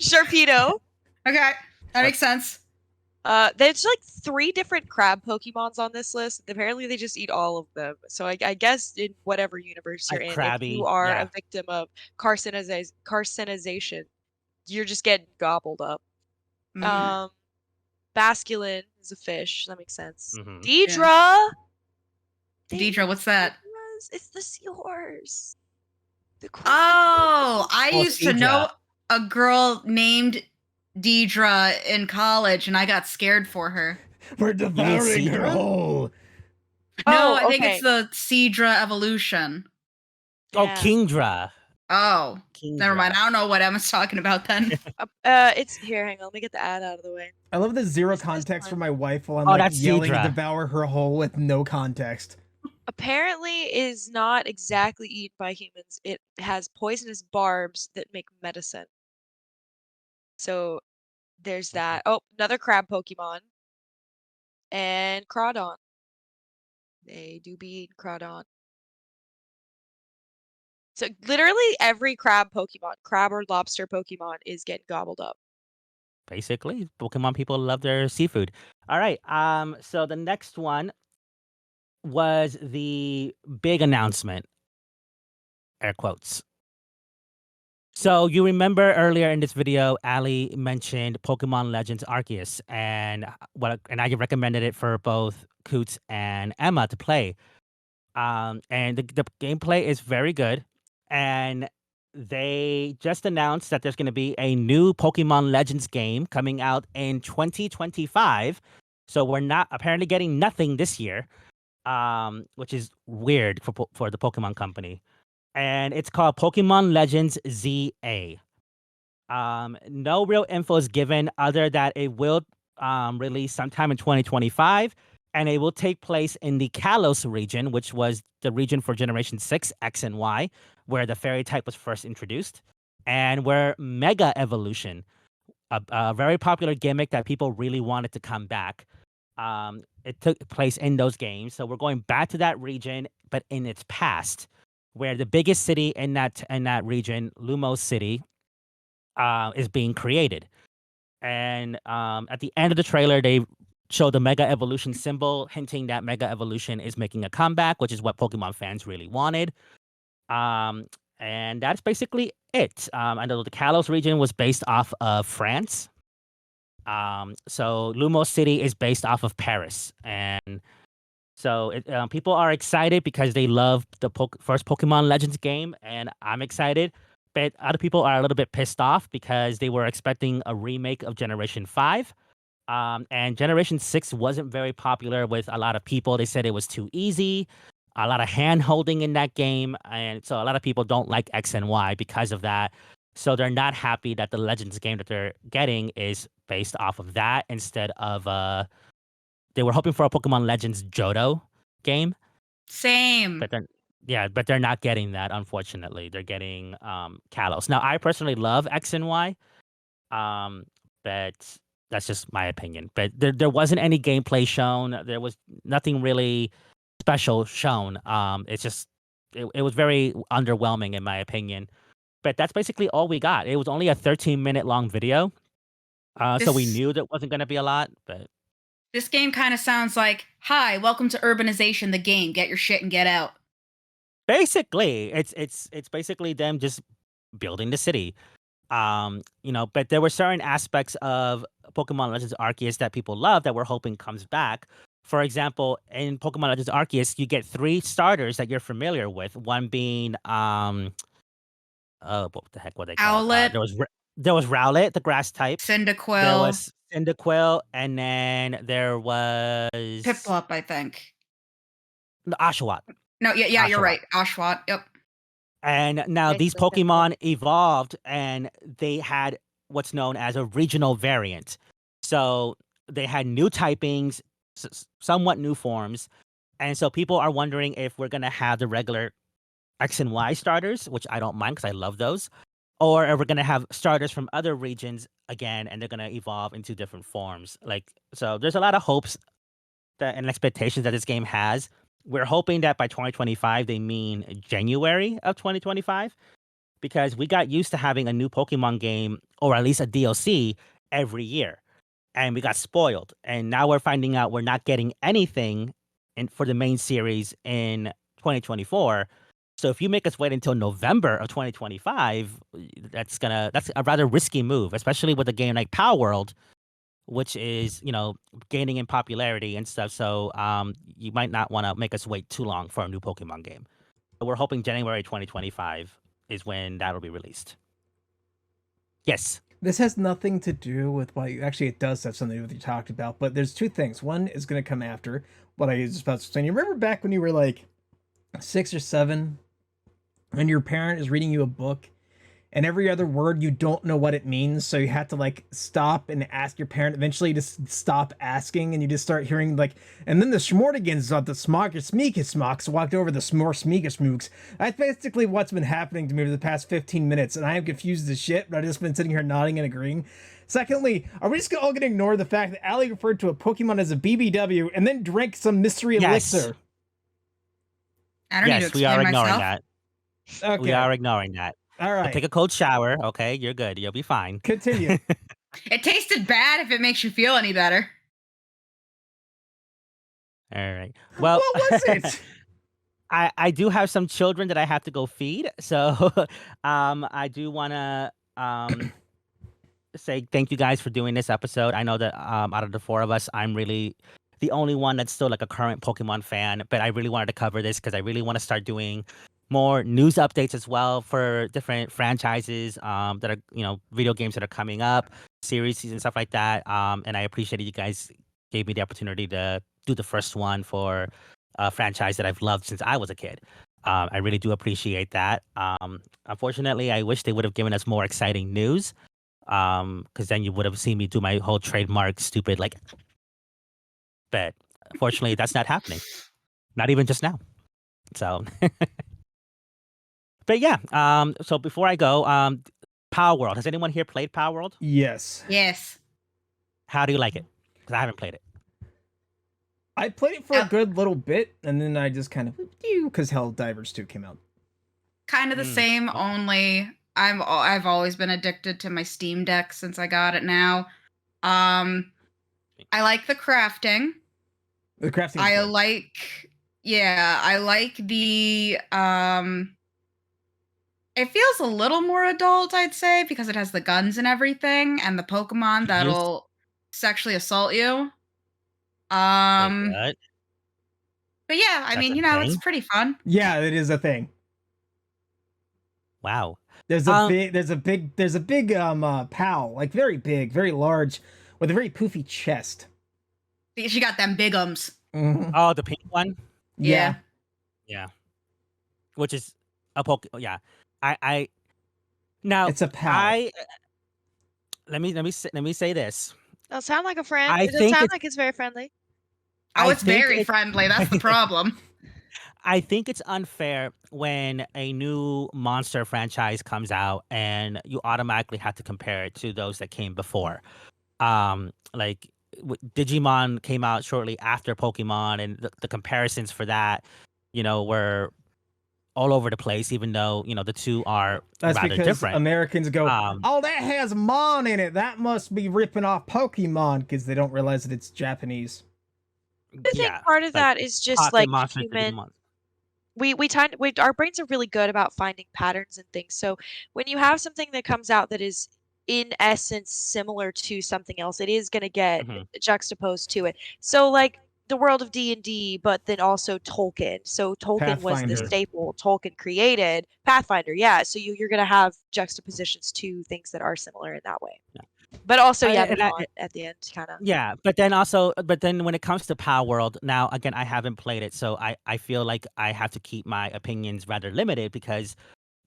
Sharpedo. Okay. That makes sense. There's like 3 different crab Pokemons on this list. Apparently, they just eat all of them. So I guess in whatever universe you're Like in, if Krabby, you are yeah. a victim of carcinization, you're just getting gobbled up. Mhm. Basculin is a fish. That makes sense. Mhm. Deidre. Deidre, what's that? It's the seahorse. The cool Oh, I Oh, used to Deidre. know a girl named Deidre in college, and I got scared for her. We're devouring her Cedra? whole. No, Oh, I think okay. it's the Cedra evolution. Oh, Yeah. Kingdra. Oh, never mind. Kingdra. I don't know what Emma's talking about then. It's here. Hang on. Let me get the ad out of the way. I love the zero What's this context for one? my wife while I'm Oh, like that's yelling Cedra. devour her whole with no context. Apparently is not exactly eaten by humans. It has poisonous barbs that make medicine. So there's that. Oh, another crab Pokemon. And Crawdon. They do be eating Crawdon. So literally every crab or lobster Pokemon is getting gobbled up. Basically, Pokemon people love their seafood. All right. So the next one was the big announcement. Air quotes. So you remember earlier in this video, Ali mentioned Pokemon Legends Arceus, and I recommended it for both Coots and Emma to play. And the gameplay is very good, and they just announced that there's going to be a new Pokemon Legends game coming out in 2025. So we're not apparently getting nothing this year, which is weird for the Pokemon company. And it's called Pokemon Legends ZA. No real info is given other that it will release sometime in 2025, and it will take place in the Kalos region, which was the region for Generation 6, X and Y, where the fairy type was first introduced, and where Mega Evolution, a very popular gimmick that people really wanted to come back, it took place in those games. So we're going back to that region, but in its past, where the biggest city in that region, Lumos City, is being created. And at the end of the trailer, they show the Mega Evolution symbol, hinting that Mega Evolution is making a comeback, which is what Pokemon fans really wanted. Um, and that's basically it. I know the Kalos region was based off of France. So Lumos City is based off of Paris, and so people are excited because they love the first Pokemon Legends game, and I'm excited. But other people are a little bit pissed off because they were expecting a remake of Generation 5. And Generation 6 wasn't very popular with a lot of people. They said it was too easy, a lot of hand holding in that game. And so a lot of people don't like X and Y because of that. So they're not happy that the Legends game that they're getting is based off of that instead of they were hoping for a Pokemon Legends Johto game, Same. but then yeah, but they're not getting that, unfortunately. They're getting Kalos. Now I personally love X and Y. Um, but that's just my opinion. But there wasn't any gameplay shown. There was nothing really special shown. It's just it was very underwhelming in my opinion. But that's basically all we got. It was only a 13-minute long video. So we This knew there wasn't going to be a lot, but this game kind of sounds like, "Hi, welcome to Urbanization, the game. Get your shit and get out." basically it's basically them just building the city. But there were certain aspects of Pokemon Legends Arceus that people love that we're hoping comes back. For example, in Pokemon Legends Arceus, you get 3 starters that you're familiar with. One being what the heck were they called? Owlet, There was Rowlet, the grass type. There Cyndaquil, was Cyndaquil, and then there was Piplup, I think. Oshawott. No, yeah, you're Oshawott. right. Oshawott. Yep. And now these Basically, Piplup. Pokemon evolved and they had what's known as a regional variant. So they had new typings, somewhat new forms. And so people are wondering if we're going to have the regular X and Y starters, which I don't mind because I love those, or if we're going to have starters from other regions again and they're going to evolve into different forms. So there's a lot of hopes and expectations that this game has. We're hoping that by 2025 they mean January of 2025 because we got used to having a new Pokemon game or at least a DLC every year, and we got spoiled. And now we're finding out we're not getting anything for the main series in 2024. So if you make us wait until November of 2025, that's a rather risky move, especially with a game like Power World, which is, gaining in popularity and stuff. So you might not want to make us wait too long for a new Pokemon game. But we're hoping January 2025 is when that'll be released. Yes. This has nothing to do with what actually it does have something to do with what you talked about, but there's 2 things. One is going to come after what I was about to say. You remember back when you were like 6 or 7 and your parent is reading you a book and every other word you don't know what it means, so you have to like stop and ask your parent. Eventually you just stop asking and you just start hearing like, and then the Schmortigans on the Smokers walked over the Smore Smeekers. That's basically what's been happening to me for the past 15 minutes, and I am confused as shit, but I've just been sitting here nodding and agreeing. Secondly, are we just all gonna ignore the fact that Ali referred to a Pokemon as a BBW and then drank some mystery elixir? I don't need to Yes, we explain are ignoring myself. that. Okay. We are ignoring that. All But right. take a cold shower, okay? You're good. You'll be fine. Continue. It tasted bad if it makes you feel any better. All right. Well, What was it? I do have some children that I have to go feed, so I do want to say thank you guys for doing this episode. I know that out of the 4 of us, I'm really the only one that's still like a current Pokemon fan, but I really wanted to cover this because I really want to start doing more news updates as well for different franchises that are, video games that are coming up, series and stuff like that. And I appreciated you guys gave me the opportunity to do the first one for a franchise that I've loved since I was a kid. I really do appreciate that. Unfortunately, I wish they would have given us more exciting news. Because then you would have seen me do my whole trademark stupid but fortunately that's not happening. Not even just now. So but yeah, so before I go, Power World. Has anyone here played Power World? Yes. Yes. How do you like it? Because I haven't played it. I played it for a good little bit, and then I just kind of because Helldivers 2 came out. Kind of the same, only I've always been addicted to my Steam Deck since I got it now. I like the crafting. The crafting. I like the it feels a little more adult, I'd say, because it has the guns and everything and the Pokemon that'll sexually assault you. Wait, Um what? but yeah, I That's mean, a it's thing? pretty fun. Yeah, it is a thing. Wow. There's Um, a big pal, like very big, very large, with a very poofy chest. She got them bigums. Mhm. Oh, the pink one? Yeah. Yeah. Which is a yeah. I now It's a pal. I let me say this. Does sound like a friend. I It does think sound it's like it's very friendly. Oh, I it's think very it friendly. That's the problem. I think it's unfair when a new monster franchise comes out and you automatically have to compare it to those that came before. Like Digimon came out shortly after Pokemon, and the comparisons for that, were all over the place. Even though the two are That's rather because different. Americans go, Um, "Oh, that has Mon in it. That must be ripping off Pokemon," because they don't realize that it's Japanese. I think yeah, part of like that is just pocket like monsters are human. Digimon. We our brains are really good about finding patterns and things. So when you have something that comes out that is in essence similar to something else, it is going to get Hmm. juxtaposed to it. So like the world of D&D, but then also Tolkien. So Tolkien was the Pathfinder. staple Tolkien created. Pathfinder, yeah. So you're going to have juxtapositions to things that are similar in that way. Yeah. But also, yeah, the And I, con at the end, kind of. Yeah, but then when it comes to Power World, now again, I haven't played it, so I feel like I have to keep my opinions rather limited because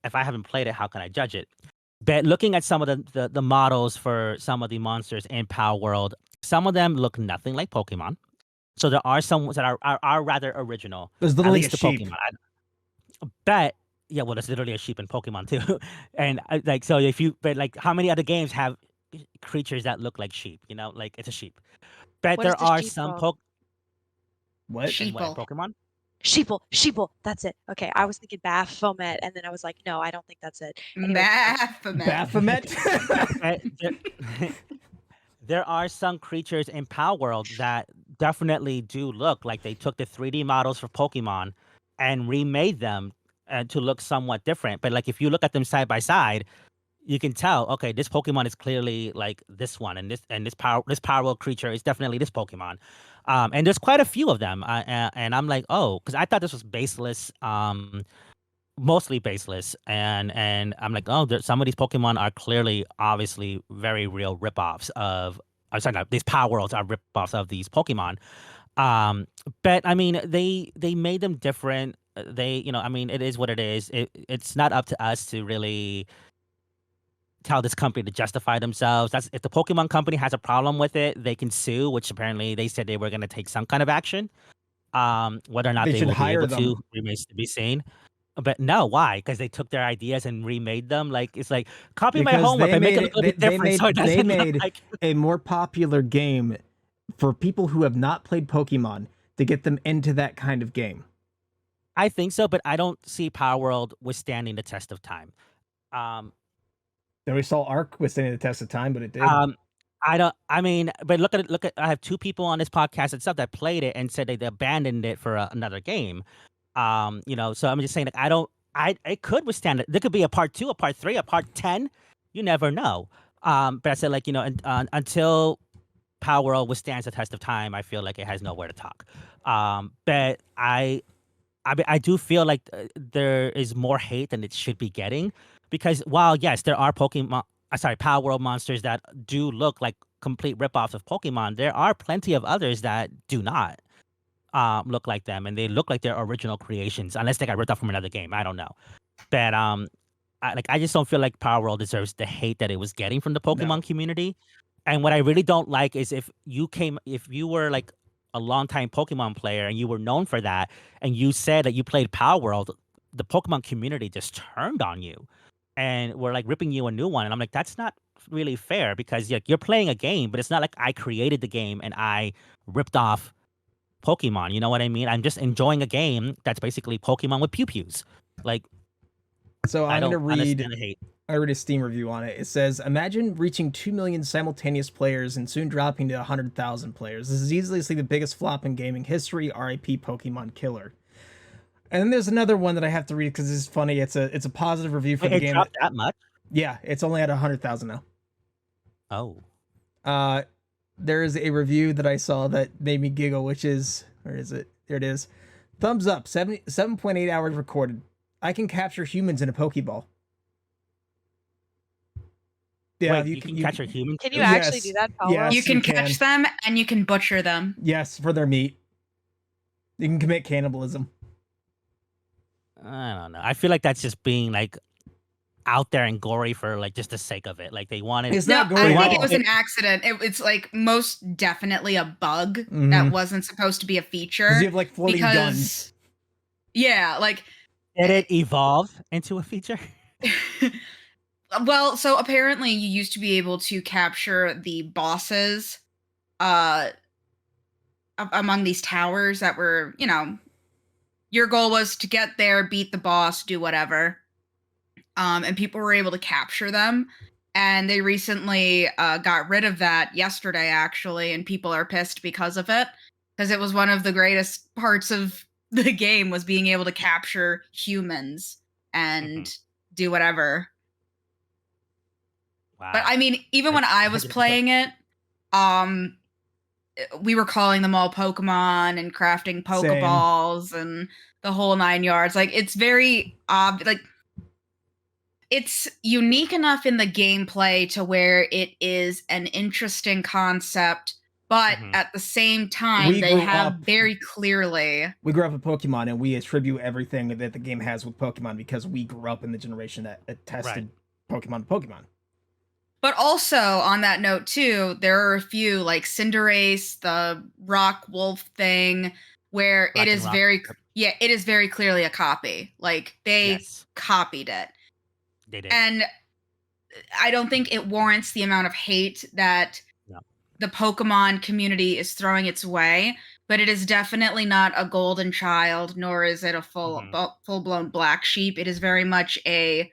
if I haven't played it, how can I judge it? But looking at some of the models for some of the monsters in Power World, some of them look nothing like Pokemon. So there are some that are rather original, There's at literally a least the sheep. Pokemon. But yeah, well, there's literally a sheep in Pokemon too, and like so if you but like how many other games have creatures that look like sheep? Like it's a sheep. But What is there the are sheep some called? What? in what, in Sheeple. Pokemon? Sheeple, that's it. Okay, I Oh, was thinking Baphomet, and then I was like, "No, I don't think that's it." Anyway, continue. Baphomet. Baphomet? but there, there are some creatures in Power World that definitely do look like they took the 3D models for Pokemon and remade them to look somewhat different. But like if you look at them side by side, you can tell, okay, this Pokemon is clearly like this one, and this Power World creature is definitely this Pokemon. And there's quite a few of them, and I'm like, oh, because I thought this was baseless. Mostly baseless, and I'm like, oh, some of these Pokemon are clearly, obviously, very real ripoffs of. I'm sorry, no, these Power Worlds are ripoffs of these Pokemon. Um, but I mean, they made them different. I mean, it is what it is. It's not up to us to really tell this company to justify themselves. That's if the Pokemon company has a problem with it, they can sue, which apparently they said they were going to take some kind of action. Whether or not They they should will be hire able them. to remains to be seen. But no, why? Because they took their ideas and remade them. Like it's like copy my Because homework they and make made it look it a little bit different, so it they doesn't look made like. a more popular game for people who have not played Pokemon to get them into that kind of game. I think so, but I don't see Power World withstanding the test of time. Um, Then we saw Arc withstanding the test of time, but it did. um, I don't. I mean, but look at it. Look at. I have two people on this podcast and stuff that played it and said they abandoned it for another game. So I'm just saying, like, I don't. It could withstand it. There could be a part 2, a part 3, a part 10. You never know. But I said, like, until Power World withstands the test of time, I feel like it has nowhere to talk. But I do feel like there is more hate than it should be getting, because while yes, there are Power World monsters that do look like complete ripoffs of Pokemon, there are plenty of others that do not look like them, and they look like their original creations, unless they got ripped off from another game. I don't know, but I just don't feel like Power World deserves the hate that it was getting from the No. Pokemon community. And what I really don't like is if you were like a longtime Pokemon player and you were known for that, and you said that you played Power World, the Pokemon community just turned on you, and we're like ripping you a new one. And I'm like, that's not really fair, because you're playing a game, but it's not like I created the game and I ripped off Pokemon. You know what I mean? I'm just enjoying a game that's basically Pokemon with pew pews. Like, So I I'm gonna don't read understand the hate. I read a Steam review on it. It says, "Imagine reaching 2 million simultaneous players and soon dropping to 100,000 players. This is easily the biggest flop in gaming history. RIP Pokemon Killer." And then there's another one that I have to read because it's funny. It's a positive review for Wait, the it game. dropped that much? Yeah, it's only at 100,000 now. Oh. Uh, there is a review that I saw that made me giggle, which is, where is it? There it is. Thumbs up. 7.8 hours recorded. I can capture humans in a Pokeball. Yeah, Wait, you can catch a human Can too? you actually do Yes, that, Paul? yes. You can you catch them and you can butcher them. Yes, for their meat. You can commit cannibalism. I don't know. I feel like that's just being like out there and gory for like just the sake of it. Like they wanted. It's No, not gory I at think all. it was an accident. It's like most definitely a bug Mhm. that wasn't supposed to be a feature. Because you have like floating guns. because yeah, like Did it evolve into a feature? well, so apparently you used to be able to capture the bosses among these towers that were, your goal was to get there, beat the boss, do whatever. And people were able to capture them. And they recently got rid of that yesterday, actually, and people are pissed because of it. Because it was one of the greatest parts of the game was being able to capture humans and do whatever. Wow. But I mean, even when I was playing it, we were calling them all Pokemon and crafting Pokeballs and the whole 9 yards. Like it's very like it's unique enough in the gameplay to where it is an interesting concept, but at the same time, We they grew have up- very clearly. We grew up with Pokemon, and we attribute everything that the game has with Pokemon because we grew up in the generation that tested Pokemon to Pokemon. But also on that note too, there are a few like Cinderace, the Rock Wolf thing, where Rock it and is Rock, very it is very clearly a copy. Like they Yes, copied it. they did. And I don't think it warrants the amount of hate that No. the Pokemon community is throwing its way, but it is definitely not a golden child, nor is it a full-blown black sheep. It is very much a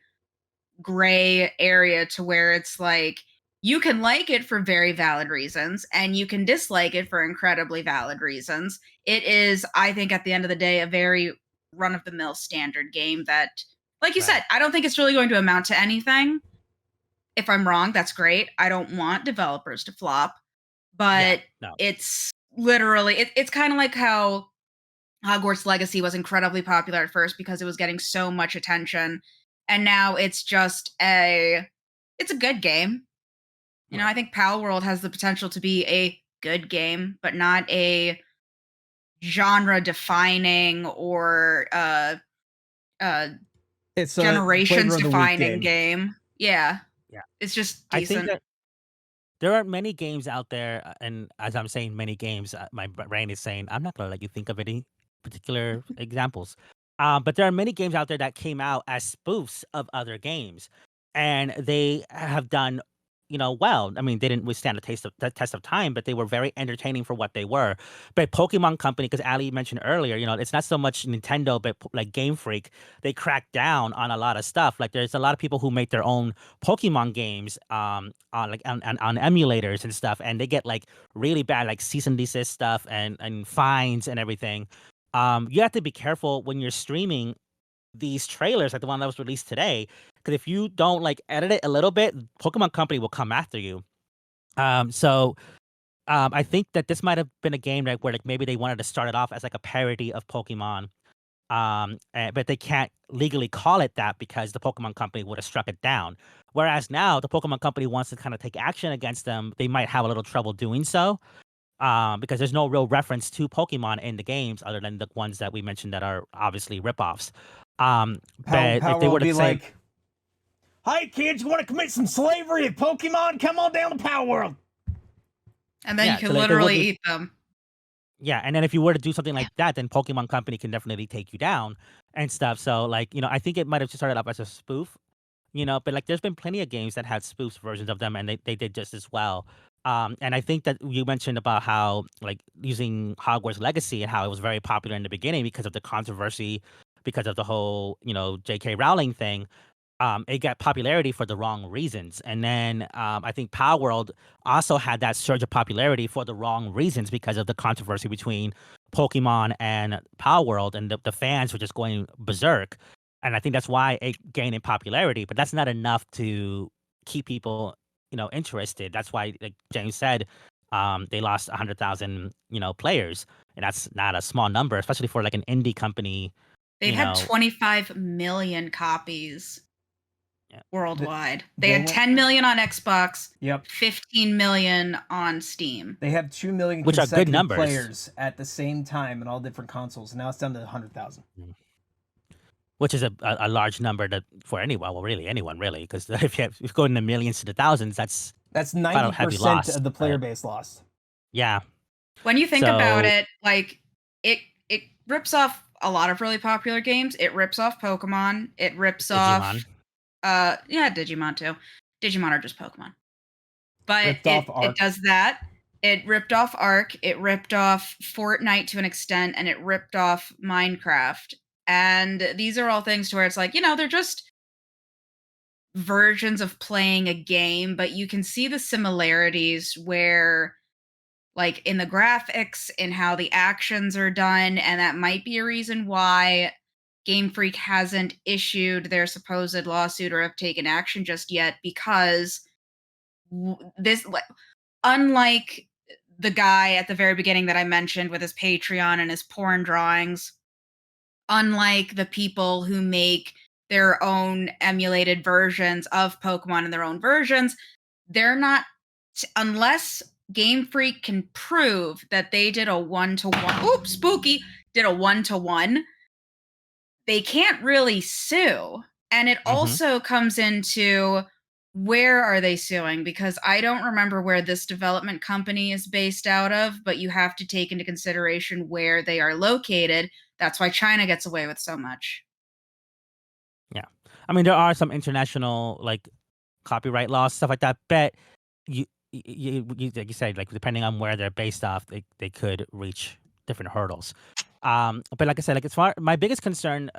gray area to where it's like you can like it for very valid reasons and you can dislike it for incredibly valid reasons. It is, I think, at the end of the day, a very run-of-the-mill standard game that, like you said, I don't think it's really going to amount to anything. If I'm wrong, that's great. I don't want developers to flop, but no. it's literally it's kind of like how Hogwarts Legacy was incredibly popular at first because it was getting so much attention, and now it's just it's a good game. You know, I think Pal World has the potential to be a good game, but not a genre defining or It's a generations flavor of the week defining game. Yeah. Yeah. It's just I think decent. that there are many games out there, and as I'm saying many games, my brain is saying I'm not gonna let you think of any particular examples. But there are many games out there that came out as spoofs of other games, and they have done, well. I mean, they didn't withstand the test of time, but they were very entertaining for what they were. But Pokemon Company, because Ali mentioned earlier, it's not so much Nintendo, but like Game Freak, they cracked down on a lot of stuff. Like there's a lot of people who make their own Pokemon games on emulators and stuff, and they get like really bad like cease and desist stuff and fines and everything. You have to be careful when you're streaming these trailers, like the one that was released today, because if you don't like edit it a little bit, Pokemon Company will come after you. I think that this might have been a game like where like maybe they wanted to start it off as like a parody of Pokemon. But they can't legally call it that because the Pokemon Company would have struck it down. Whereas now the Pokemon Company wants to kind of take action against them. They might have a little trouble doing so. Because there's no real reference to Pokemon in the games other than the ones that we mentioned that are obviously ripoffs. But if they were to say, like, "Hi kids, you want to commit some slavery at Pokemon? Come on down to Power World." And then Yeah, you can so they literally wouldn't- eat them. yeah, and then if you were to do something like that, then Pokemon Company can definitely take you down and stuff. So like, I think it might have just started off as a spoof, but like there's been plenty of games that had spoofs versions of them and they did just as well. And I think that you mentioned about how like using Hogwarts Legacy and how it was very popular in the beginning because of the controversy, because of the whole, J.K. Rowling thing. it got popularity for the wrong reasons. And then I think Power World also had that surge of popularity for the wrong reasons because of the controversy between Pokemon and Power World, and the fans were just going berserk. And I think that's why it gained in popularity, but that's not enough to keep people, interested. That's why, like James said, they lost 100,000, players, and that's not a small number, especially for like an indie company. They've had 25 million copies Yeah. worldwide. They they had went- 10 million on Xbox, Yep. 15 million on Steam. They have 2 million Which are good consecutive numbers. players at the same time in all different consoles. Now it's down to 100,000. Which is a large number for anyone, well, really anyone, really, because if you go in the millions to the thousands, that's That's quite a heavy 90% loss. of the player base lost. Yeah, When you think about So- it, like it rips off a lot of really popular games. It rips off Pokemon. It rips Digimon. off Digimon too. Digimon are just Pokemon. But Ripped off it Ark. does that. It ripped off Ark, it ripped off Fortnite to an extent, and it ripped off Minecraft. And these are all things to where it's like, they're just versions of playing a game, but you can see the similarities where, like, in the graphics, in how the actions are done, and that might be a reason why Game Freak hasn't issued their supposed lawsuit or have taken action just yet, because unlike the guy at the very beginning that I mentioned with his Patreon and his porn drawings, unlike the people who make their own emulated versions of Pokemon and their own versions, they're not, unless Game Freak can prove that they did a one-to-one, did a one-to-one, they can't really sue. And it also comes into, where are they suing? Because I don't remember where this development company is based out of, but you have to take into consideration where they are located. That's why China gets away with so much. Yeah. I mean, there are some international, like, copyright laws, stuff like that, but like you said, like, depending on where they're based off, they could reach different hurdles. But like I said, like, as far, my biggest concern,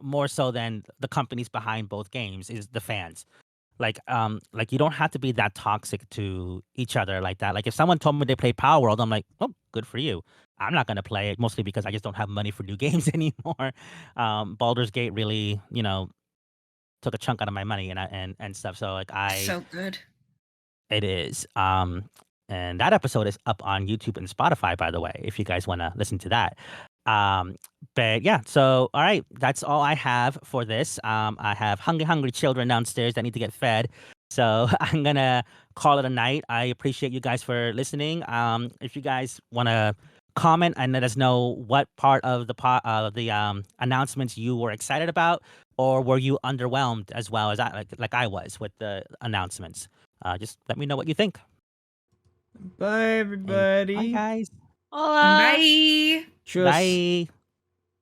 more so than the companies behind both games, is the fans. Like you don't have to be that toxic to each other like that. Like, if someone told me they play Power World, I'm like, oh, good for you. I'm not gonna play it, mostly because I just don't have money for new games anymore. Baldur's Gate really, took a chunk out of my money and stuff. So like So good. it is. And that episode is up on YouTube and Spotify, by the way, if you guys want to listen to that. But yeah, so all right, that's all I have for this. I have hungry children downstairs that need to get fed. So I'm gonna call it a night. I appreciate you guys for listening. If you guys want to comment and let us know what part of the announcements you were excited about, or were you underwhelmed as well as like I was with the announcements. Just let me know what you think. Bye, everybody. Bye, guys. Hola. Bye. Tschüss. Bye.